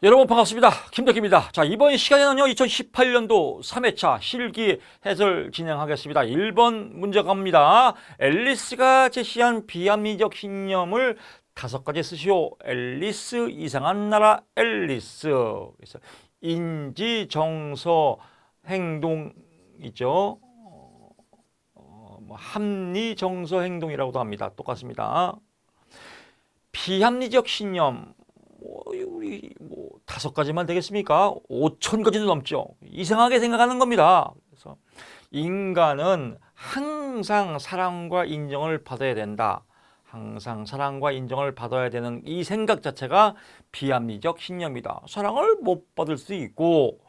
여러분 반갑습니다. 김덕기입니다. 자, 이번 시간에는요, 2018년도 3회차 실기 해설 진행하겠습니다. 1번 문제 갑니다. 앨리스가 제시한 비합리적 신념을 5가지 쓰시오. 앨리스, 이상한 나라 앨리스. 그래서 인지, 정서, 행동이죠. 합리, 정서, 행동이라고도 합니다. 똑같습니다. 비합리적 신념. 우리 5가지만 되겠습니까? 5,000가지도 넘죠. 이상하게 생각하는 겁니다. 그래서 인간은 항상 사랑과 인정을 받아야 된다. 항상 사랑과 인정을 받아야 되는 이 생각 자체가 비합리적 신념이다. 사랑을 못 받을 수 있고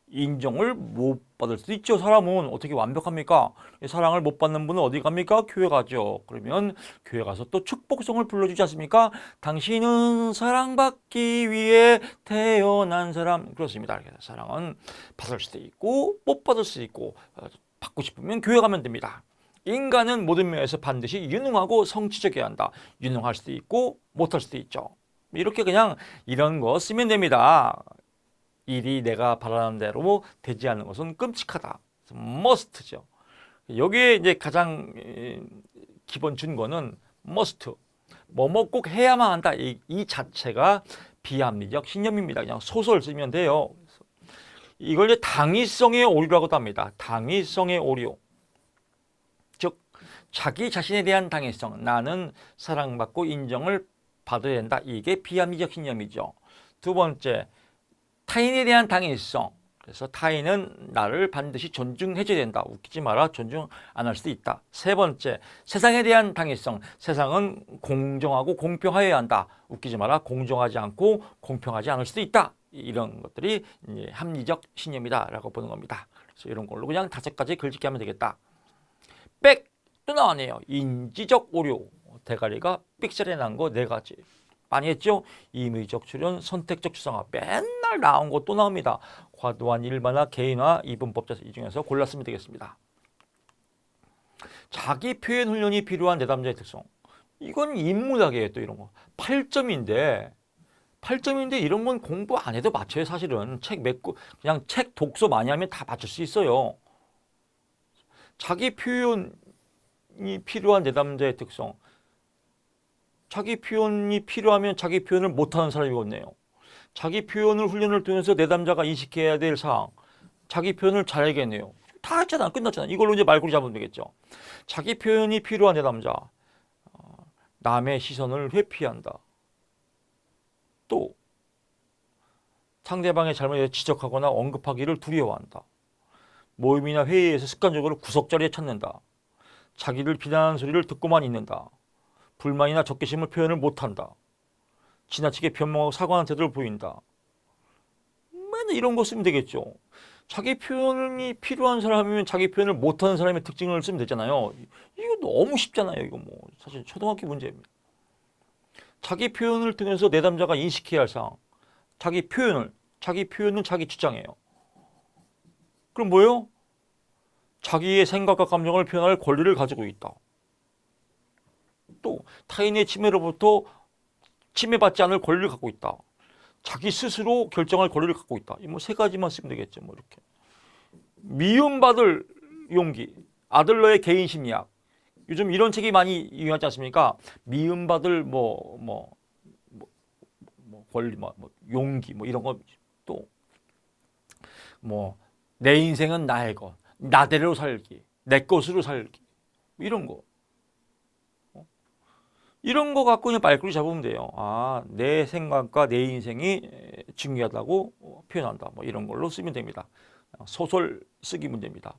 인정을 못 받을 수 있죠. 사람은 어떻게 완벽합니까? 사랑을 못 받는 분은 어디 갑니까? 교회 가죠. 그러면 교회 가서 또 축복성을 불러주지 않습니까? 당신은 사랑받기 위해 태어난 사람. 그렇습니다. 그래서 사랑은 받을 수도 있고 못 받을 수도 있고 받고 싶으면 교회 가면 됩니다. 인간은 모든 면에서 반드시 유능하고 성취적이어야 한다. 유능할 수도 있고 못할 수도 있죠. 이렇게 그냥 이런 거 쓰면 됩니다. 일이 내가 바라는 대로 되지 않는 것은 끔찍하다. must죠. 여기에 이제 가장 기본 준거는 must. 뭐뭐 꼭 해야만 한다. 이 자체가 비합리적 신념입니다. 그냥 소설 쓰면 돼요. 이걸 이제 당위성의 오류라고도 합니다. 당위성의 오류. 즉 자기 자신에 대한 당위성. 나는 사랑받고 인정을 받아야 된다. 이게 비합리적 신념이죠. 두 번째. 타인에 대한 당위성. 그래서 타인은 나를 반드시 존중해줘야 된다. 웃기지 마라. 존중 안 할 수도 있다. 세 번째, 세상에 대한 당위성. 세상은 공정하고 공평하여야 한다. 웃기지 마라. 공정하지 않고 공평하지 않을 수도 있다. 이런 것들이 이제 합리적 신념이다라고 보는 겁니다. 그래서 이런 걸로 그냥 5가지 글짓기 하면 되겠다. 빽! 또 나왔네요. 인지적 오류. 대가리가 삑살이 난 거 4가지. 많이 했죠? 임의적 출현, 선택적 추상화. 맨날 나온 거 또 나옵니다. 과도한 일반화, 개인화, 이분법자 이 중에서 골랐으면 되겠습니다. 자기 표현 훈련이 필요한 내담자의 특성. 이건 인문학이에요. 또 이런 거. 8점인데 이런 건 공부 안 해도 맞춰요. 사실은 책 그냥 책 독서 많이 하면 다 맞출 수 있어요. 자기 표현이 필요한 내담자의 특성. 자기 표현이 필요하면 자기 표현을 못하는 사람이거든요. 자기 표현을 훈련을 통해서 내담자가 인식해야 될 사항. 자기 표현을 잘하겠네요. 다 했잖아. 끝났잖아. 이걸로 이제 말꼬리 잡으면 되겠죠. 자기 표현이 필요한 내담자. 남의 시선을 회피한다. 또 상대방의 잘못에 지적하거나 언급하기를 두려워한다. 모임이나 회의에서 습관적으로 구석자리에 찾는다. 자기를 비난하는 소리를 듣고만 있는다. 불만이나 적개심을 표현을 못한다. 지나치게 변명하고 사과하는 태도를 보인다. 맨날 이런 거 쓰면 되겠죠. 자기 표현이 필요한 사람이면 자기 표현을 못하는 사람의 특징을 쓰면 되잖아요. 이거 너무 쉽잖아요. 이거 뭐 사실 초등학교 문제입니다. 자기 표현을 통해서 내담자가 인식해야 할 사항. 자기 표현은 자기 주장이에요. 그럼 뭐예요? 자기의 생각과 감정을 표현할 권리를 가지고 있다. 또 타인의 침해로부터 침해받지 않을 권리를 갖고 있다. 자기 스스로 결정할 권리를 갖고 있다. 이 뭐 3가지만 쓰면 되겠죠. 뭐 이렇게. 미움받을 용기. 아들러의 개인 심리학. 요즘 이런 책이 많이 유행하지 않습니까? 미움받을 권리, 용기, 이런 거. 또 뭐 내 인생은 나의 것, 나대로 살기, 내 것으로 살기, 이런 거. 이런 거 갖고 그냥 말꼬리 잡으면 돼요. 내 생각과 내 인생이 중요하다고 표현한다. 뭐 이런 걸로 쓰면 됩니다. 소설 쓰기 문제입니다.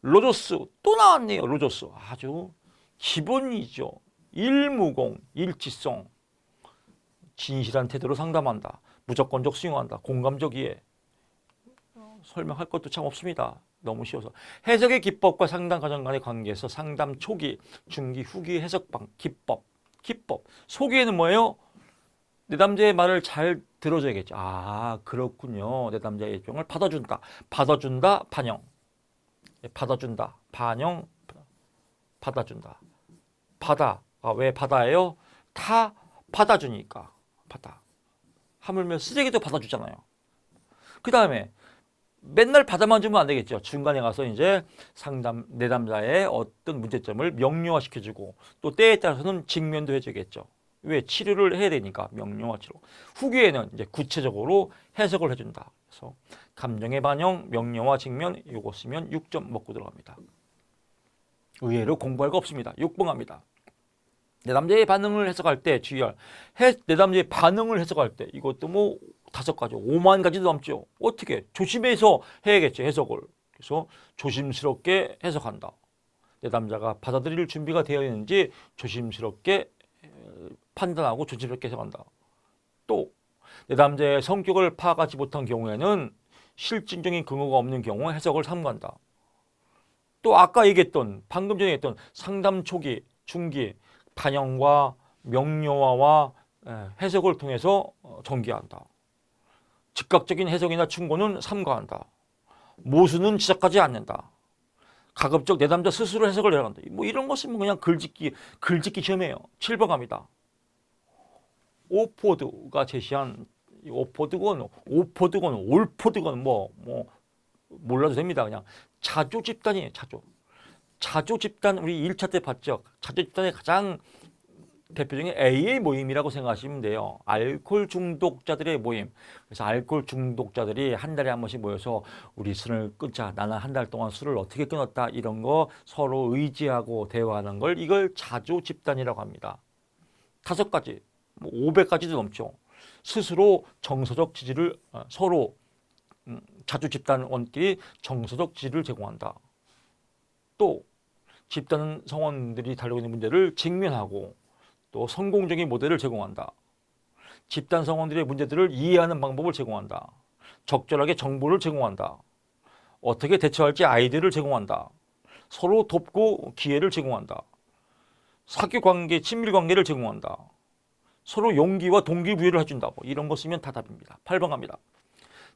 로저스 또 나왔네요. 로저스 아주 기본이죠. 일무공, 일치성, 진실한 태도로 상담한다. 무조건적 수용한다. 공감적 이해. 설명할 것도 참 없습니다. 너무 쉬워서. 해석의 기법과 상담 과정 간의 관계에서 상담 초기, 중기, 후기 해석방, 기법. 소기에는 뭐예요? 내담자의 말을 잘 들어줘야겠죠. 그렇군요. 내담자의 입장을 받아준다. 반영. 받아준다. 반영. 받아준다. 왜 받아요? 다 받아주니까. 하물며 쓰레기도 받아주잖아요. 그 다음에 맨날 받아만 주면 안 되겠죠. 중간에 가서 이제 내담자의 어떤 문제점을 명료화시켜주고 또 때에 따라서는 직면도 해주겠죠. 왜? 치료를 해야 되니까 명료화 치료. 후기에는 이제 구체적으로 해석을 해준다. 그래서 감정의 반영, 명료화, 직면 요거 쓰면 6점 먹고 들어갑니다. 의외로 공부할 거 없습니다. 6번 갑니다. 내담자의 반응을 해석할 때 주의할 내담자의 반응을 해석할 때 이것도 뭐 5가지, 5만 가지도 넘죠. 어떻게? 조심해서 해야겠죠, 해석을. 그래서 조심스럽게 해석한다. 내담자가 받아들일 준비가 되어 있는지 조심스럽게 판단하고 조심스럽게 해석한다. 또 내담자의 성격을 파악하지 못한 경우에는 실질적인 근거가 없는 경우 해석을 삼가한다. 또 아까 얘기했던 방금 전에 했던 상담 초기, 중기, 반영과 명료화와 해석을 통해서 전개한다. 즉각적인 해석이나 충고는 삼가한다. 모순은 지적하지 않는다. 가급적 내담자 스스로 해석을 내려간다. 뭐 이런 거 쓰면 그냥 글짓기 시험이에요. 7번 갑니다. 오포드가 제시한 오포드건, 올포드건 뭐 몰라도 됩니다. 그냥 자조 집단이에요. 자조 집단 우리 1차 때 봤죠. 자조 집단의 가장 대표적인 AA 모임이라고 생각하시면 돼요. 알코올 중독자들의 모임. 그래서 알코올 중독자들이 한 달에 한 번씩 모여서 우리 술을 끊자. 나는 한 달 동안 술을 어떻게 끊었다. 이런 거 서로 의지하고 대화하는 걸 이걸 자조 집단이라고 합니다. 5가지, 뭐 500가지도 넘죠. 스스로 정서적 지지를 서로 자조 집단원끼리 정서적 지지를 제공한다. 또 집단 성원들이 다루고 있는 문제를 직면하고 또 성공적인 모델을 제공한다. 집단 성원들의 문제들을 이해하는 방법을 제공한다. 적절하게 정보를 제공한다. 어떻게 대처할지 아이디어를 제공한다. 서로 돕고 기회를 제공한다. 사교관계, 친밀관계를 제공한다. 서로 용기와 동기부여를 해준다. 뭐 이런 거 쓰면 다 답입니다. 8번 갑니다.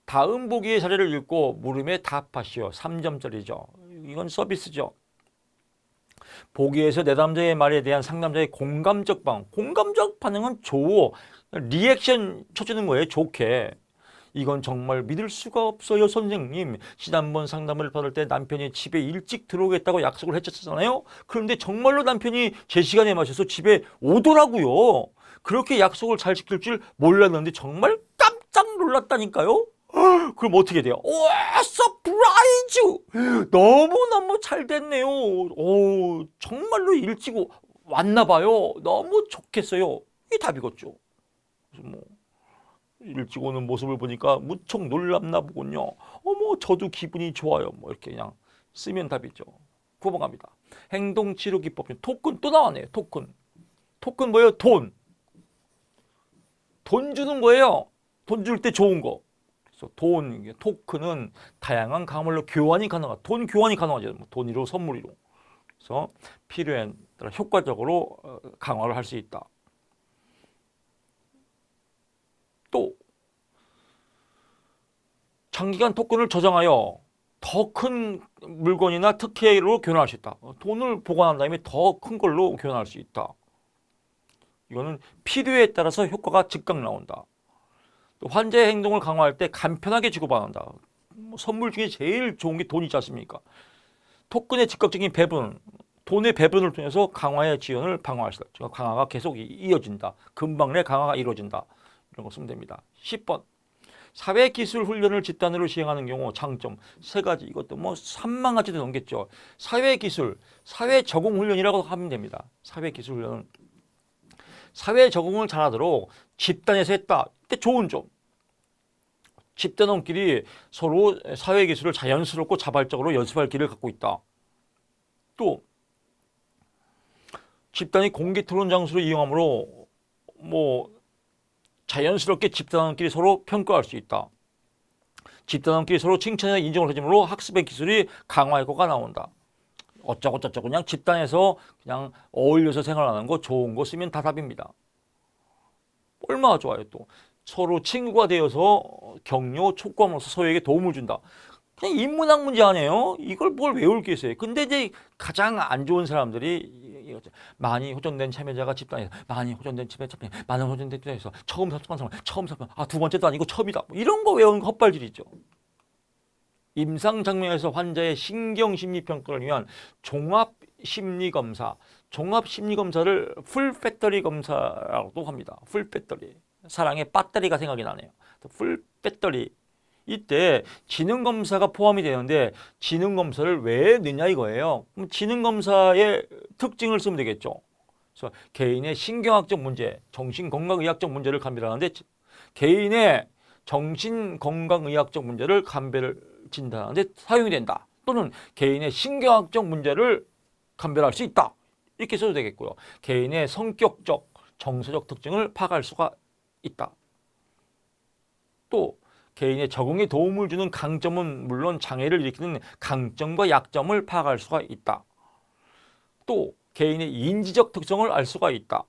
다음 보기의 사례를 읽고 물음에 답하시오. 3점짜리죠. 이건 서비스죠. 보기에서 내담자의 말에 대한 상담자의 공감적 반응은 좋어. 리액션 쳐주는 거예요. 좋게. 이건 정말 믿을 수가 없어요, 선생님. 지난번 상담을 받을 때 남편이 집에 일찍 들어오겠다고 약속을 했었잖아요. 그런데 정말로 남편이 제 시간에 맞춰서 집에 오더라고요. 그렇게 약속을 잘 지킬 줄 몰랐는데 정말 깜짝 놀랐다니까요. 그럼 어떻게 돼요? 와, 서프라이즈! 너무너무 잘 됐네요. 오, 정말로 일찍 왔나 봐요. 너무 좋겠어요. 이게 답이겠죠. 그래서 뭐 일찍 오는 모습을 보니까 무척 놀랍나 보군요. 어머, 저도 기분이 좋아요. 뭐 이렇게 그냥 쓰면 답이죠. 9번 갑니다. 행동치료 기법. 토큰 또 나왔네요. 토큰 뭐예요? 돈 주는 거예요. 돈 줄 때 좋은 거. 토큰은 다양한 강물로 교환이 가능하다. 돈 교환이 가능하죠. 뭐 돈으로 선물이로. 그래서 필요에 따라 효과적으로 강화를 할 수 있다. 또 장기간 토큰을 저장하여 더 큰 물건이나 특혜로 교환할 수 있다. 돈을 보관한 다음에 더 큰 걸로 교환할 수 있다. 이거는 필요에 따라서 효과가 즉각 나온다. 또 환자의 행동을 강화할 때 간편하게 주고받는다. 선물 중에 제일 좋은 게 돈이지 않습니까? 토큰의 즉각적인 배분, 돈의 배분을 통해서 강화의 지연을 방어할 수 있다. 강화가 계속 이어진다. 금방 내 강화가 이루어진다. 이런 거 쓰면 됩니다. 10번. 사회기술 훈련을 집단으로 시행하는 경우 장점 3가지. 이것도 뭐 3만 가지도 넘겠죠. 사회기술, 사회적응 훈련이라고 하면 됩니다. 사회기술 훈련은 사회 적응을 잘하도록 집단에서 했다. 이때 좋은 점. 집단원끼리 서로 사회기술을 자연스럽고 자발적으로 연습할 기회를 갖고 있다. 또 집단이 공개 토론 장소를 이용함으로 뭐 자연스럽게 집단원끼리 서로 평가할 수 있다. 집단원끼리 서로 칭찬이나 인정을 해줌으로 학습의 기술이 강화 효과가 나온다. 어쩌고저쩌고 그냥 집단에서 그냥 어울려서 생활하는 거 좋은 거 쓰면 다 답입니다. 얼마나 좋아요. 또 서로 친구가 되어서 격려, 촉구함으로써 서로에게 도움을 준다. 그냥 인문학 문제 아니에요. 이걸 뭘 외울 게 있어요. 근데 이제 가장 안 좋은 사람들이 많이 호전된 참여자가 집단에서 많이 호전된 참여자 많은 호전된 집단에서 처음 접촉한 사람 처음 접촉 두 번째도 아니고 처음이다. 뭐 이런 거 외우는 거 헛발질이죠. 임상 장면에서 환자의 신경 심리 평가를 위한 종합 심리 검사, 종합 심리 검사를 풀 배터리 검사라고도 합니다. 풀 배터리. 사랑의 배터리가 생각이 나네요. 풀 배터리. 이때 지능 검사가 포함이 되는데 지능 검사를 왜 넣냐 이거예요. 그럼 지능 검사의 특징을 쓰면 되겠죠. 그래서 개인의 신경학적 문제, 정신건강의학적 문제를 감별하는데 개인의 정신건강의학적 문제를 진단하는데 사용이 된다. 또는 개인의 신경학적 문제를 감별할 수 있다. 이렇게 써도 되겠고요. 개인의 성격적, 정서적 특징을 파악할 수가 있다. 또 개인의 적응에 도움을 주는 강점은 물론 장애를 일으키는 강점과 약점을 파악할 수가 있다. 또 개인의 인지적 특성을 알 수가 있다.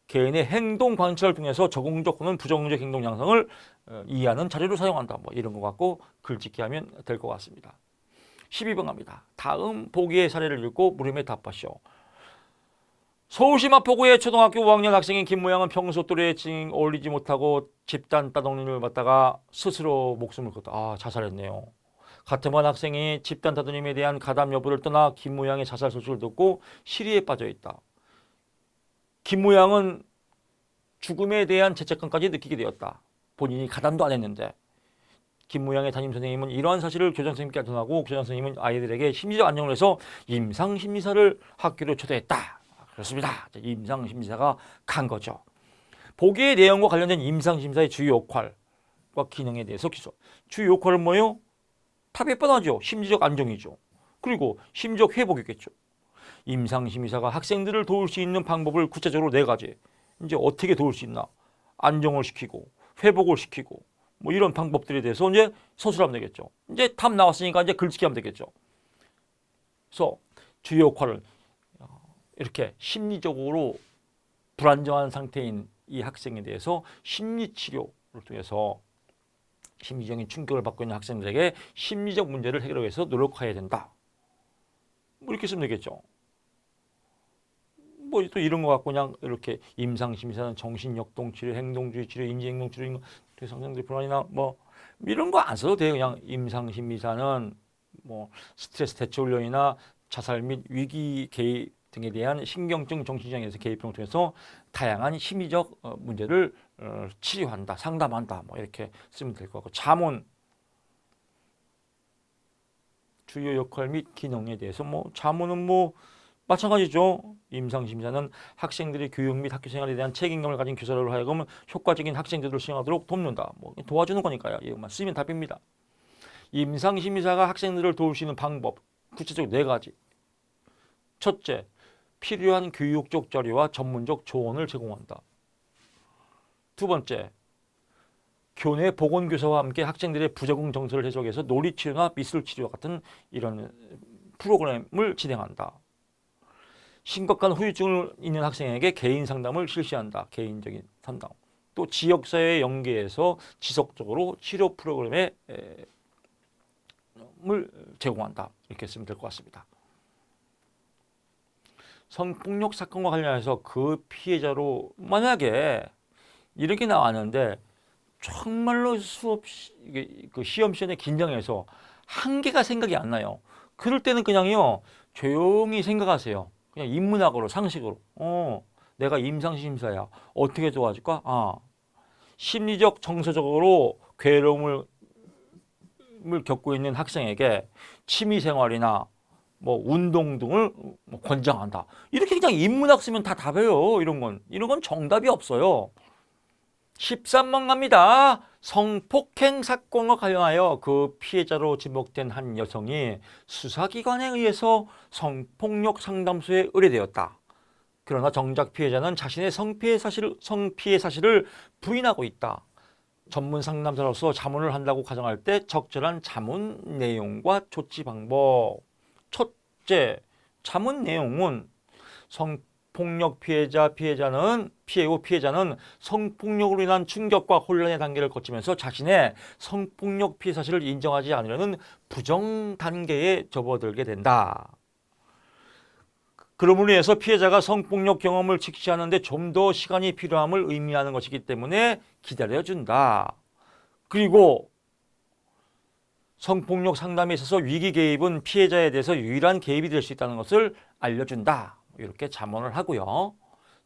개인의 행동 관찰을 통해서 적응적 또는 부정적 행동 양상을 이해하는 자료를 사용한다. 뭐 이런 거 갖고 글짓기 하면 될 것 같습니다. 12번 갑니다. 다음 보기의 사례를 읽고 물음에 답하시오. 서울시 마포구의 초등학교 5학년 학생인 김모양은 평소 또래에 어울리지 못하고 집단 따돌림을 받다가 스스로 목숨을 걸었다. 자살했네요. 같은 반 학생이 집단 따돌림에 대한 가담 여부를 떠나 김모양의 자살 소식을 듣고 시리에 빠져 있다. 김모양은 죽음에 대한 죄책감까지 느끼게 되었다. 본인이 가담도 안 했는데. 김모양의 담임선생님은 이러한 사실을 교장선생님께 전하고 교장선생님은 아이들에게 심리적 안정을 해서 임상심리사를 학교로 초대했다. 그렇습니다. 임상심리사가 간 거죠. 보기의 내용과 관련된 임상심리사의 주요 역할과 기능에 대해서 기소. 주요 역할은 뭐예요? 답이 뻔하죠. 심리적 안정이죠. 그리고 심리적 회복이겠죠. 임상심리사가 학생들을 도울 수 있는 방법을 구체적으로 4가지. 이제 어떻게 도울 수 있나? 안정을 시키고 회복을 시키고 뭐 이런 방법들에 대해서 이제 서술하면 되겠죠. 이제 답 나왔으니까 이제 글짓기 하면 되겠죠. 그래서 주요 역할을 이렇게 심리적으로 불안정한 상태인 이 학생에 대해서 심리치료를 통해서 심리적인 충격을 받고 있는 학생들에게 심리적 문제를 해결하기 위해서 노력해야 된다. 뭐 이렇게 쓰면 되겠죠. 뭐 또 이런 거 갖고 그냥 이렇게 임상심리사는 정신역동치료, 행동주의 치료, 인지행동치료, 상상들의 불안이나 뭐 이런 거 안 써도 돼요. 그냥 임상심리사는 뭐 스트레스 대처훈련이나 자살 및 위기 개입 등에 대한 신경증 정신장애에서 개입을 통해서 다양한 심리적 문제를 치료한다, 상담한다. 뭐 이렇게 쓰면 될 것 같고 자문 주요 역할 및 기능에 대해서 뭐 자문은 뭐 마찬가지죠. 임상심리사는 학생들의 교육 및 학교 생활에 대한 책임감을 가진 교사로 하여금 효과적인 학생제도를 수행하도록 돕는다. 뭐 도와주는 거니까요. 이것만 쓰면 답입니다. 임상심리사가 학생들을 도울 수 있는 방법 구체적으로 4가지. 첫째, 필요한 교육적 자료와 전문적 조언을 제공한다. 두 번째, 교내 보건교사와 함께 학생들의 부적응 정서를 해석해서 놀이치료나 미술치료와 같은 이런 프로그램을 진행한다. 심각한 후유증을 있는 학생에게 개인 상담을 실시한다. 개인적인 상담. 또 지역사회에 연계해서 지속적으로 치료 프로그램을 제공한다. 이렇게 쓰면 될 것 같습니다. 성폭력 사건과 관련해서 그 피해자로 만약에 이렇게 나왔는데 정말로 그 시험 시간에 긴장해서 한계가 생각이 안 나요. 그럴 때는 그냥요 조용히 생각하세요. 그냥 인문학으로 상식으로 내가 임상심리사야 어떻게 도와줄까? 심리적 정서적으로 괴로움을 겪고 있는 학생에게 취미생활이나 뭐 운동 등을 권장한다. 이렇게 그냥 인문학 쓰면 다 답이에요. 이런 건 정답이 없어요. 13번 갑니다. 성폭행 사건과 관련하여 그 피해자로 지목된 한 여성이 수사기관에 의해서 성폭력 상담소에 의뢰되었다. 그러나 정작 피해자는 자신의 성피해 사실을 부인하고 있다. 전문 상담사로서 자문을 한다고 가정할 때 적절한 자문 내용과 조치 방법. 첫째, 자문 내용은 성폭력 피해자는 성폭력으로 인한 충격과 혼란의 단계를 거치면서 자신의 성폭력 피해 사실을 인정하지 않으려는 부정 단계에 접어들게 된다. 그러므로 인해서 피해자가 성폭력 경험을 직시하는데 좀 더 시간이 필요함을 의미하는 것이기 때문에 기다려준다. 그리고 성폭력 상담에 있어서 위기 개입은 피해자에 대해서 유일한 개입이 될 수 있다는 것을 알려준다. 이렇게 잠언을 하고요.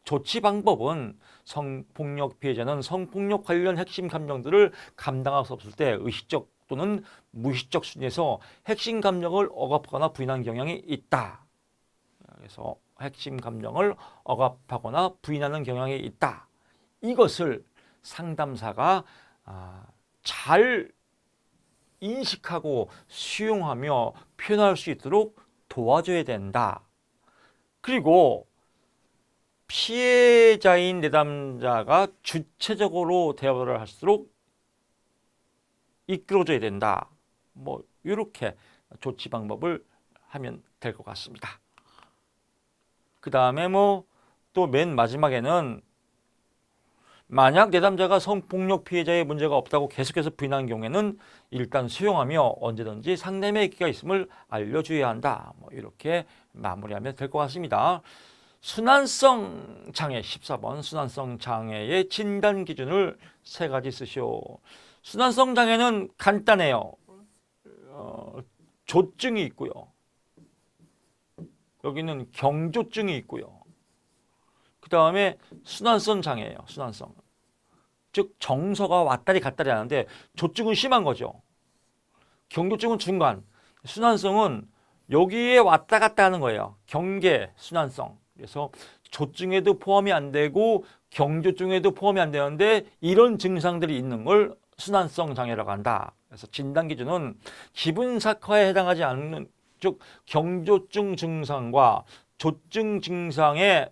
조치 방법은 성폭력 피해자는 성폭력 관련 핵심 감정들을 감당할 수 없을 때 의식적 또는 무의식적 순위에서 핵심 감정을 억압하거나 부인한 경향이 있다. 그래서 핵심 감정을 억압하거나 부인하는 경향이 있다. 이것을 상담사가 잘 인식하고 수용하며 표현할 수 있도록 도와줘야 된다. 그리고 피해자인 내담자가 주체적으로 대화를 할수록 이끌어줘야 된다. 뭐 이렇게 조치 방법을 하면 될 것 같습니다. 그 다음에 뭐 또 맨 마지막에는 만약 내담자가 성폭력 피해자의 문제가 없다고 계속해서 부인하는 경우에는 일단 수용하며 언제든지 상담의 기회가 있음을 알려줘야 한다. 뭐 이렇게 마무리하면 될 것 같습니다. 순환성 장애 14번 순환성 장애의 진단 기준을 3가지 쓰시오. 순환성 장애는 간단해요. 조증이 있고요. 여기는 경조증이 있고요. 그 다음에 순환성 장애예요. 순환성. 즉 정서가 왔다리 갔다리 하는데 조증은 심한 거죠. 경조증은 중간. 순환성은 여기에 왔다 갔다 하는 거예요. 경계, 순환성. 그래서 조증에도 포함이 안 되고 경조증에도 포함이 안 되는데 이런 증상들이 있는 걸 순환성 장애라고 한다. 그래서 진단 기준은 기분 사과에 해당하지 않는 즉 경조증 증상과 조증 증상의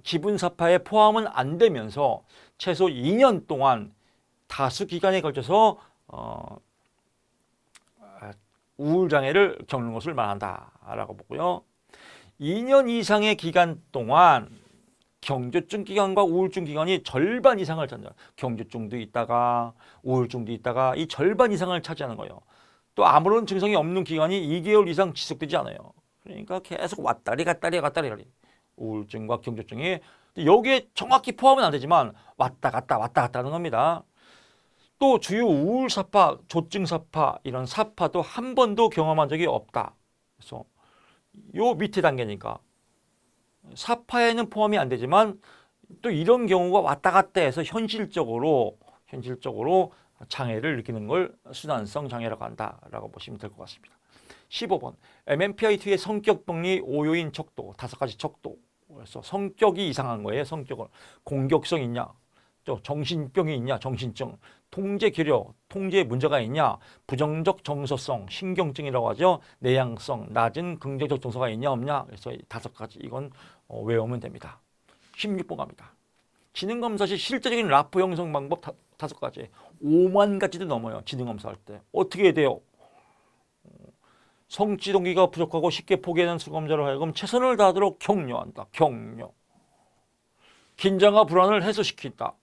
기분 사파에 포함은 안 되면서 최소 2년 동안 다수 기간에 걸쳐서 우울장애를 겪는 것을 말한다라고 보고요. 2년 이상의 기간 동안 경조증 기간과 우울증 기간이 절반 이상을 차지한다. 경조증도 있다가 우울증도 있다가 이 절반 이상을 차지하는 거예요. 또 아무런 증상이 없는 기간이 2개월 이상 지속되지 않아요. 그러니까 계속 왔다리 갔다리 갔다리 우울증과 경조증이 여기에 정확히 포함은 안 되지만 왔다 갔다 하는 겁니다. 또 주요 우울 사파, 조증 사파 이런 사파도 한 번도 경험한 적이 없다. 그래서 요 밑에 단계니까 사파에는 포함이 안 되지만 또 이런 경우가 왔다 갔다 해서 현실적으로 장애를 느끼는 걸 순환성 장애라고 한다라고 보시면 될 것 같습니다. 15번 MMPI-2의 성격 병리 5요인 척도 5가지 척도. 그래서 성격이 이상한 거예요. 성격을 공격성 있냐, 또 정신병이 있냐, 정신증, 통제 기력, 통제에 문제가 있냐, 부정적 정서성, 신경증이라고 하죠. 내향성, 낮은 긍정적 정서가 있냐 없냐. 그래서 5가지 이건 외우면 됩니다. 16번 갑니다. 지능검사 시 실제적인 라포 형성 방법 5가지. 5만 가지도 넘어요. 지능검사할 때. 어떻게 해야 돼요? 성취 동기가 부족하고 쉽게 포기하는 수검자로 하여금 최선을 다하도록 격려한다. 격려. 긴장과 불안을 해소시킨다.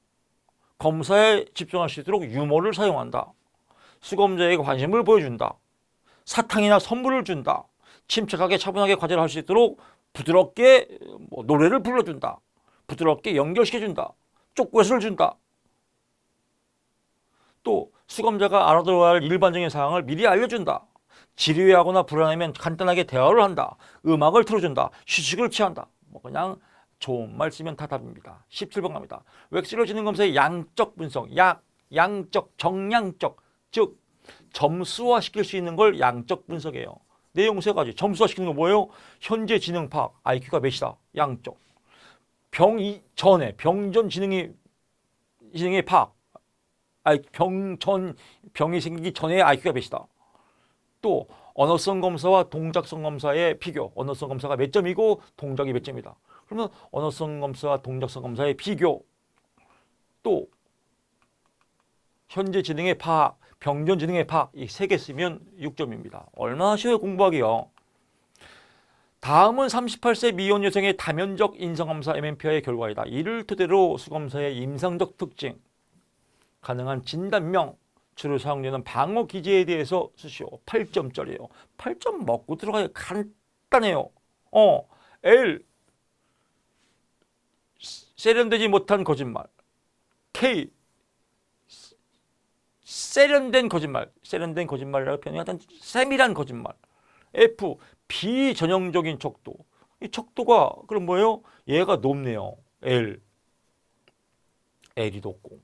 검사에 집중할 수 있도록 유머를 사용한다. 수검자에게 관심을 보여준다. 사탕이나 선물을 준다. 침착하게 차분하게 과제를 할 수 있도록 부드럽게 노래를 불러준다. 부드럽게 연결시켜준다. 쪼꼬렛을 준다. 또 수검자가 알아들어야 할 일반적인 사항을 미리 알려준다. 지루해하거나 불안하면 간단하게 대화를 한다. 음악을 틀어준다. 휴식을 취한다. 뭐 그냥 좋은 말 쓰면 다 답입니다. 17번 갑니다. 웩슬러 지능검사의 양적 분석, 양적, 정량적, 즉 점수화시킬 수 있는 걸 양적 분석이에요. 내용 3가지. 점수화시키는 건 뭐예요? 현재 지능 파악, IQ가 몇이다. 양적. 병 전 지능의 파악, 병이 생기기 전에 IQ가 몇이다. 또 언어성 검사와 동작성 검사의 비교. 언어성 검사가 몇 점이고 동작이 몇 점이다. 그러면 언어성 검사와 동작성 검사의 비교. 또 현재 지능의 파악, 병전 지능의 파악 이 3개 쓰면 6점입니다. 얼마나 쉬워요 공부하기요. 다음은 38세 미혼 여성의 다면적 인성검사 MMPI의 결과이다. 이를 토대로 수검사의 임상적 특징, 가능한 진단명, 주로 사용되는 방어 기제에 대해서 쓰시오. 8점짜리예요. 8점 먹고 들어가요. 간단해요. L 세련되지 못한 거짓말. K 세련된 거짓말. 세련된 거짓말이라고 표현이 하여튼 세밀한 거짓말. F 비전형적인 척도. 이 척도가 그럼 뭐예요? 얘가 높네요. L이 높고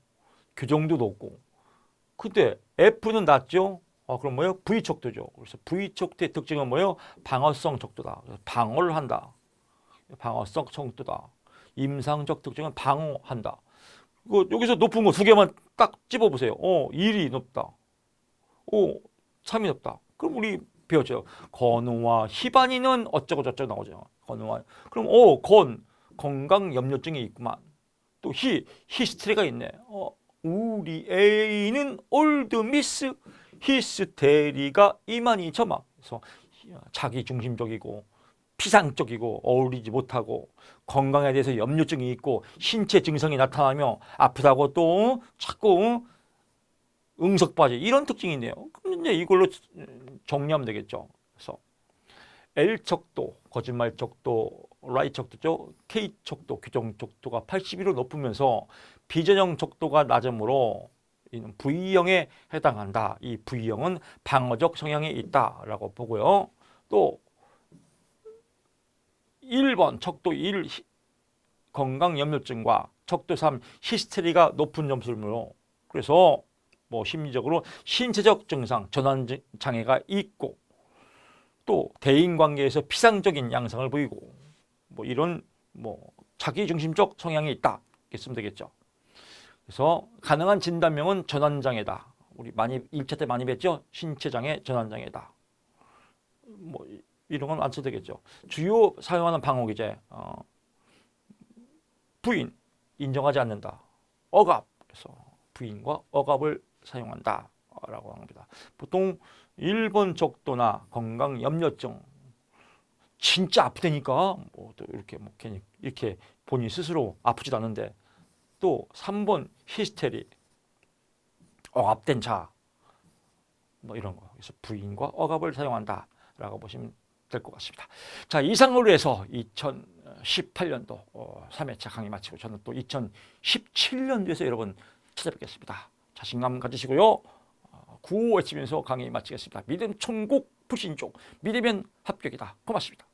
규정도 높고. 근데 F는 낮죠? 그럼 뭐예요? V 척도죠. 그래서 V 척도의 특징은 뭐예요? 방어성 척도다. 방어를 한다. 방어성 척도다. 임상적 특징은 방어한다. 여기서 높은 거 두 개만 딱 집어보세요. 1이 높다. 3이 높다. 그럼 우리 배웠죠. 건우와 희반이는 어쩌고 저쩌고 나오죠. 건우와. 그럼 건강 염려증이 있구만. 또 히스테리가 있네. 우리 A는 올드 미스 히스테리가 이만희 저만. 그래서 자기 중심적이고 피상적이고 어울리지 못하고 건강에 대해서 염려증이 있고 신체 증상이 나타나며 아프다고 또 자꾸 응석바지 이런 특징이 있네요. 그럼 이제 이걸로 정리하면 되겠죠. 그래서 L 척도, 거짓말 척도, Y 척도죠. K 척도, 규정 척도가 81로 높으면서 비전형 척도가 낮으므로 이는 V형에 해당한다. 이 V형은 방어적 성향이 있다라고 보고요. 또 1번 척도 1 건강염려증과 척도 3 히스테리가 높은 점수로 그래서 뭐 심리적으로 신체적 증상 전환장애가 있고 또 대인관계에서 피상적인 양상을 보이고 뭐 이런 뭐 자기중심적 성향이 있다 이렇게 쓰면 되겠죠. 그래서 가능한 진단명은 전환장애다. 우리 많이 1차 때 많이 뵀죠. 신체장애 전환장애다. 뭐 이런 건 안 써도 되겠죠. 주요 사용하는 방어기제 부인 인정하지 않는다. 억압 그래서 부인과 억압을 사용한다 라고 합니다. 보통 1번 척도나 건강염려증 진짜 아프다니까 뭐 또 이렇게 뭐 괜히 이렇게 본인 스스로 아프지도 않은데 또 3번 히스테리 억압된 자 뭐 이런 거 그래서 부인과 억압을 사용한다 라고 보시면 될 것 같습니다. 자, 이상으로 해서 2018년도 3회차 강의 마치고 저는 또 2017년도에서 여러분 찾아뵙겠습니다. 자신감 가지시고요. 구호 외치면서 강의 마치겠습니다. 믿음 천국 불신족 믿으면 합격이다. 고맙습니다.